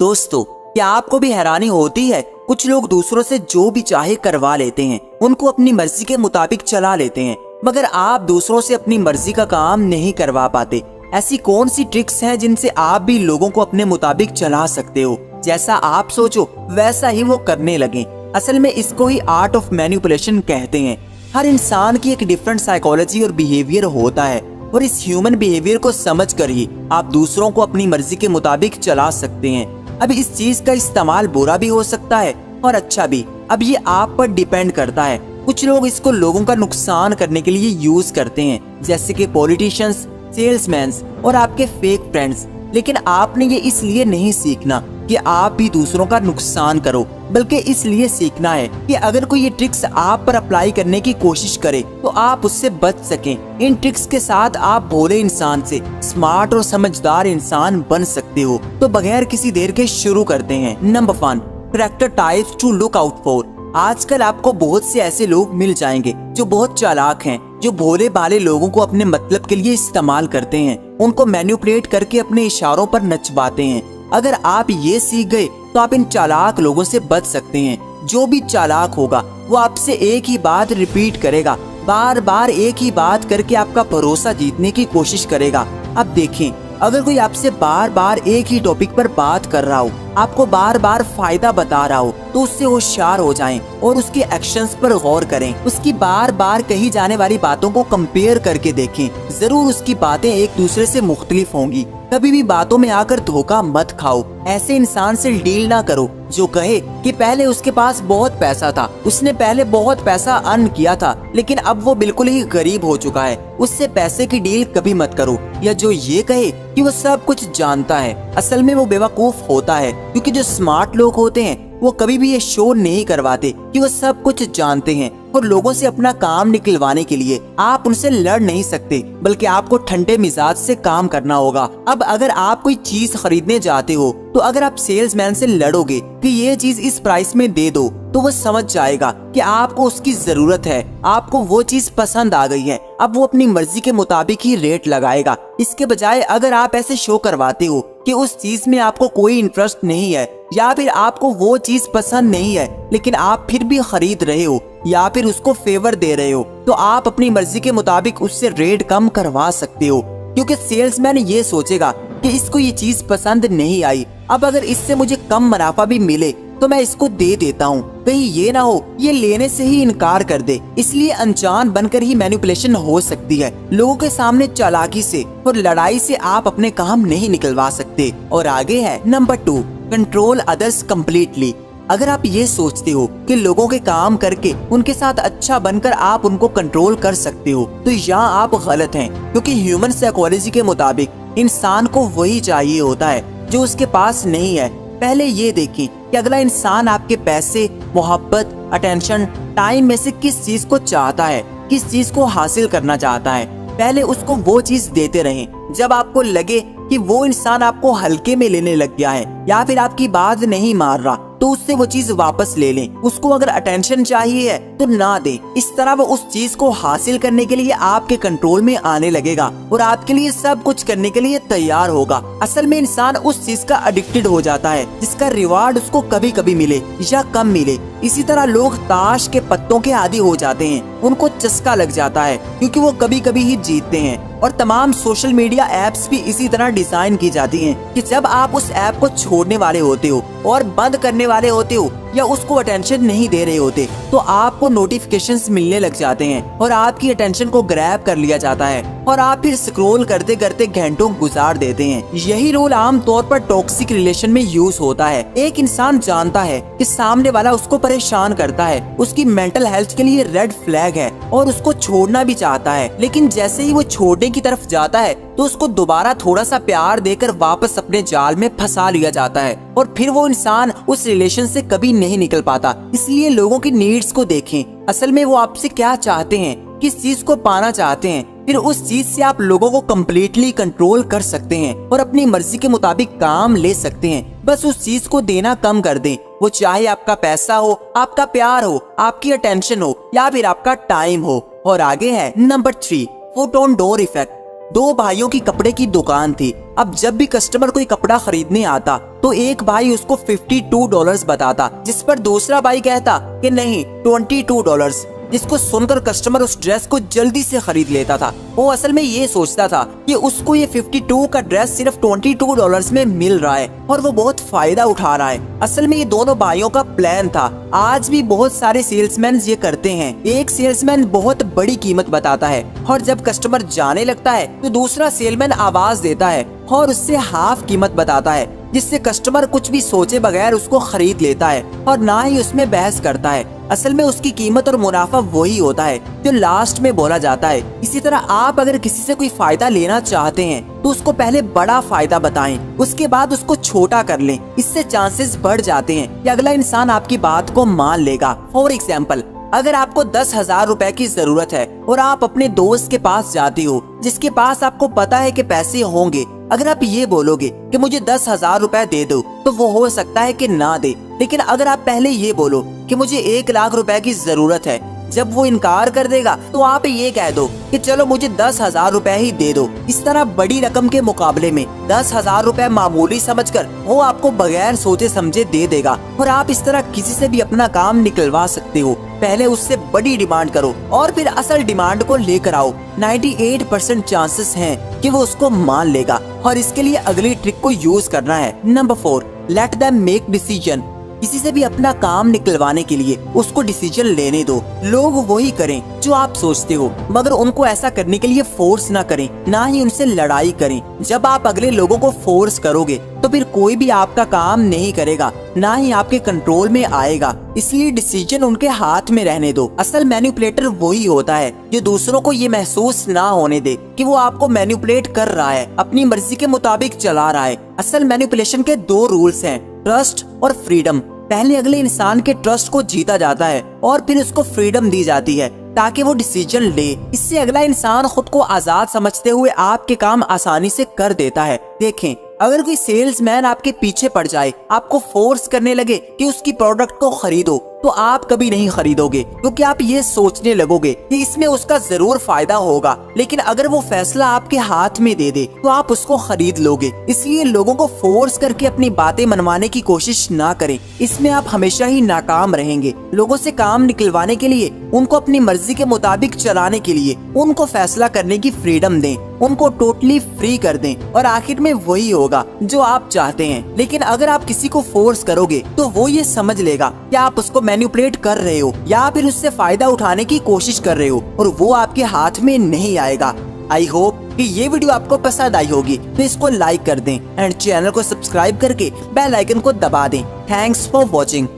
दोस्तों, क्या आपको भी हैरानी होती है? कुछ लोग दूसरों से जो भी चाहे करवा लेते हैं, उनको अपनी मर्जी के मुताबिक चला लेते हैं, मगर आप दूसरों से अपनी मर्जी का काम नहीं करवा पाते। ऐसी कौन सी ट्रिक्स हैं जिनसे आप भी लोगों को अपने मुताबिक चला सकते हो? जैसा आप सोचो वैसा ही वो करने लगे। असल में इसको ही आर्ट ऑफ मैनिपुलेशन कहते हैं। हर इंसान की एक डिफरेंट साइकोलॉजी और बिहेवियर होता है, और इस ह्यूमन बिहेवियर को समझ कर ही आप दूसरों को अपनी मर्जी के मुताबिक चला सकते हैं। अब इस चीज का इस्तेमाल बुरा भी हो सकता है और अच्छा भी। अब ये आप पर डिपेंड करता है। कुछ लोग इसको लोगों का नुकसान करने के लिए यूज करते हैं, जैसे कि पॉलिटिशियंस, सेल्समैन और आपके फेक फ्रेंड्स। लेकिन आपने ये इसलिए नहीं सीखना कि आप भी दूसरों का नुकसान करो, बल्कि इसलिए सीखना है कि अगर कोई ये ट्रिक्स आप पर अप्लाई करने की कोशिश करे तो आप उससे बच सकें। इन ट्रिक्स के साथ आप भोले इंसान से स्मार्ट और समझदार इंसान बन सकते हो। तो बगैर किसी देर के शुरू करते हैं। Number 1, character types to look out for. आजकल आपको बहुत से ऐसे लोग मिल जाएंगे जो बहुत चालाक हैं, जो भोले भाले लोगों को अपने मतलब के लिए इस्तेमाल करते हैं, उनको मैनिपुलेट करके अपने इशारों पर नचवाते हैं। अगर आप ये सीख गए तो आप इन चालाक लोगों से बच सकते हैं। जो भी चालाक होगा वो आपसे एक ही बात रिपीट करेगा, बार बार एक ही बात करके आपका भरोसा जीतने की कोशिश करेगा। अब देखें, अगर कोई आपसे बार बार एक ही टॉपिक पर बात कर रहा हो, आपको बार बार फायदा बता रहा हो, तो उससे होशियार हो जाएं और उसके एक्शंस पर गौर करें। उसकी बार बार कही जाने वाली बातों को कंपेयर करके देखें। जरूर उसकी बातें एक दूसरे से मुख्तलिफ होंगी। कभी भी बातों में आकर धोखा मत खाओ। ऐसे इंसान से डील ना करो जो कहे कि पहले उसके पास बहुत पैसा था, उसने पहले बहुत पैसा अर्न किया था, लेकिन अब वो बिल्कुल ही गरीब हो चुका है। उससे पैसे की डील कभी मत करो। या जो ये कहे कि वो सब कुछ जानता है, असल में वो बेवकूफ होता है, क्योंकि जो स्मार्ट लोग होते हैं वो कभी भी ये शो नहीं करवाते कि वो सब कुछ जानते हैं। और लोगों से अपना काम निकलवाने के लिए आप उनसे लड़ नहीं सकते, बल्कि आपको ठंडे मिजाज से काम करना होगा। अब अगर आप कोई चीज खरीदने जाते हो, तो अगर आप सेल्समैन से लड़ोगे कि ये चीज इस प्राइस में दे दो, तो वो समझ जाएगा कि आपको उसकी जरूरत है, आपको वो चीज पसंद आ गई है। अब वो अपनी मर्जी के मुताबिक ही रेट लगाएगा। इसके बजाय अगर आप ऐसे शो करवाते हो कि उस चीज में आपको कोई इंटरेस्ट नहीं है, या फिर आपको वो चीज पसंद नहीं है, लेकिन आप फिर भी खरीद रहे हो या फिर उसको फेवर दे रहे हो, तो आप अपनी मर्जी के मुताबिक उससे रेट कम करवा सकते हो। क्योंकि सेल्समैन ये सोचेगा कि इसको ये चीज पसंद नहीं आई, अब अगर इससे मुझे कम मुनाफा भी मिले तो मैं इसको दे देता हूँ, कहीं ये ना हो ये लेने से ही इनकार कर दे। इसलिए अनजान बनकर ही मैनिपुलेशन हो सकती है। लोगों के सामने चालाकी से और लड़ाई से आप अपने काम नहीं निकलवा सकते। और आगे है नंबर 2, कंट्रोल अदर्स कम्प्लीटली। अगर आप ये सोचते हो कि लोगों के काम करके उनके साथ अच्छा बनकर आप उनको कंट्रोल कर सकते हो, तो यहाँ आप गलत हैं। क्योंकि ह्यूमन साइकोलॉजी के मुताबिक इंसान को वही चाहिए होता है जो उसके पास नहीं है। पहले ये देखें कि अगला इंसान आपके पैसे, मोहब्बत, अटेंशन, टाइम में से किस चीज को चाहता है, किस चीज को हासिल करना चाहता है। पहले उसको वो चीज देते रहें। जब आपको लगे कि वो इंसान आपको हल्के में लेने लग गया है या फिर आपकी बात नहीं मान रहा, तो उससे वो चीज वापस ले लें। उसको अगर अटेंशन चाहिए है तो ना दे। इस तरह वो उस चीज को हासिल करने के लिए आपके कंट्रोल में आने लगेगा और आपके लिए सब कुछ करने के लिए तैयार होगा। असल में इंसान उस चीज का एडिक्टेड हो जाता है जिसका रिवार्ड उसको कभी कभी मिले या कम मिले। इसी तरह लोग ताश के पत्तों के आदी हो जाते हैं। उनको चस्का लग जाता है क्योंकि वो कभी कभी ही जीतते हैं। और तमाम सोशल मीडिया एप्स भी इसी तरह डिजाइन की जाती हैं कि जब आप उस ऐप को छोड़ने वाले होते हो और बंद करने वाले होते हो या उसको अटेंशन नहीं दे रहे होते, तो आपको नोटिफिकेशंस मिलने लग जाते हैं और आपकी अटेंशन को ग्रैब कर लिया जाता है और आप फिर स्क्रॉल करते करते घंटों गुजार देते हैं। यही रोल आम तौर पर टॉक्सिक रिलेशन में यूज होता है। एक इंसान जानता है कि सामने वाला उसको परेशान करता है, उसकी मेंटल हेल्थ के लिए रेड फ्लैग है और उसको छोड़ना भी चाहता है, लेकिन जैसे ही वो छोड़ने की तरफ जाता है तो उसको दोबारा थोड़ा सा प्यार देकर वापस अपने जाल में फंसा लिया जाता है और फिर वो इंसान उस रिलेशन से कभी नहीं निकल पाता। इसलिए लोगों की नीड्स को देखें। असल में वो आपसे क्या चाहते हैं, किस चीज को पाना चाहते हैं, फिर उस चीज से आप लोगों को कम्प्लीटली कंट्रोल कर सकते हैं और अपनी मर्जी के मुताबिक काम ले सकते हैं। बस उस चीज को देना कम कर दें। वो चाहे आपका पैसा हो, आपका प्यार हो, आपकी अटेंशन हो या फिर आपका टाइम हो। और आगे है number 3, foot on door effect. दो भाइयों की कपड़े की दुकान थी। अब जब भी कस्टमर कोई कपड़ा खरीदने आता तो एक भाई उसको $52 बताता, जिस पर दूसरा भाई कहता कि नहीं $22, जिसको सुनकर कस्टमर उस ड्रेस को जल्दी से खरीद लेता था। वो असल में ये सोचता था कि उसको ये 52 का ड्रेस सिर्फ $22 में मिल रहा है और वो बहुत फायदा उठा रहा है। असल में ये दोनों भाइयों का प्लान था। आज भी बहुत सारे सेल्समैन ये करते हैं। एक सेल्समैन बहुत बड़ी कीमत बताता है और जब कस्टमर जाने लगता है तो दूसरा सेल्समैन आवाज देता है और उससे हाफ कीमत बताता है, जिससे कस्टमर कुछ भी सोचे बगैर उसको खरीद लेता है और ना ही उसमें बहस करता है। असल में उसकी कीमत और मुनाफा वही होता है जो लास्ट में बोला जाता है। इसी तरह आप अगर किसी से कोई फायदा लेना चाहते हैं तो उसको पहले बड़ा फायदा बताएं, उसके बाद उसको छोटा कर लें। इससे चांसेस बढ़ जाते हैं कि अगला इंसान आपकी बात को मान लेगा। फॉर एग्जाम्पल, अगर आपको 10,000 रुपए की जरूरत है और आप अपने दोस्त के पास जाते हो जिसके पास आपको पता है कि पैसे होंगे, अगर आप ये बोलोगे कि मुझे 10,000 रुपए दे दो तो वो हो सकता है कि ना दे। लेकिन अगर आप पहले ये बोलो कि मुझे 1 लाख रुपए की जरूरत है, जब वो इनकार कर देगा तो आप ये कह दो कि चलो मुझे 10,000 रुपए ही दे दो। इस तरह बड़ी रकम के मुकाबले में 10,000 रुपए मामूली समझकर वो आपको बगैर सोचे समझे दे देगा और आप इस तरह किसी से भी अपना काम निकलवा सकते हो। पहले उससे बड़ी डिमांड करो और फिर असल डिमांड को लेकर आओ। 98% चांसेस हैं कि वो उसको मान लेगा और इसके लिए अगली ट्रिक को यूज करना है। Number 4, let them make decision. किसी से भी अपना काम निकलवाने के लिए उसको डिसीजन लेने दो। लोग वही करें जो आप सोचते हो, मगर उनको ऐसा करने के लिए फोर्स ना करें, ना ही उनसे लड़ाई करें। जब आप अगले लोगों को फोर्स करोगे तो फिर कोई भी आपका काम नहीं करेगा, ना ही आपके कंट्रोल में आएगा। इसलिए डिसीजन उनके हाथ में रहने दो। असल मैनिपुलेटर वही होता है जो दूसरों को ये महसूस ना होने दे कि वो आपको मैनिपुलेट कर रहा है, अपनी मर्जी के मुताबिक चला रहा है। असल मैनिपुलेशन के 2 रूल्स हैं, ट्रस्ट और फ्रीडम। पहले अगले इंसान के ट्रस्ट को जीता जाता है और फिर उसको फ्रीडम दी जाती है ताकि वो डिसीजन ले। इससे अगला इंसान खुद को आजाद समझते हुए आपके काम आसानी से कर देता है। देखें, अगर कोई सेल्समैन आपके पीछे पड़ जाए, आपको फोर्स करने लगे कि उसकी प्रोडक्ट को खरीदो, तो आप कभी नहीं खरीदोगे क्योंकि आप ये सोचने लगोगे कि इसमें उसका जरूर फायदा होगा। लेकिन अगर वो फैसला आपके हाथ में दे दे तो आप उसको खरीद लोगे। इसलिए लोगों को फोर्स करके अपनी बातें मनवाने की कोशिश ना करें, इसमें आप हमेशा ही नाकाम रहेंगे। लोगों से काम निकलवाने के लिए, उनको अपनी मर्जी के मुताबिक चलाने के लिए उनको फैसला करने की फ्रीडम दें, उनको टोटली फ्री कर दें और आखिर में वही होगा जो आप चाहते हैं। लेकिन अगर आप किसी को फोर्स करोगे तो वो ये समझ लेगा कि आप उसको मैनिपुलेट कर रहे हो या फिर उससे फायदा उठाने की कोशिश कर रहे हो और वो आपके हाथ में नहीं आएगा। आई होप कि ये वीडियो आपको पसंद आई होगी, तो इसको लाइक कर दें एंड चैनल को सब्सक्राइब करके बेल आइकन को दबा दें। Thanks for watching.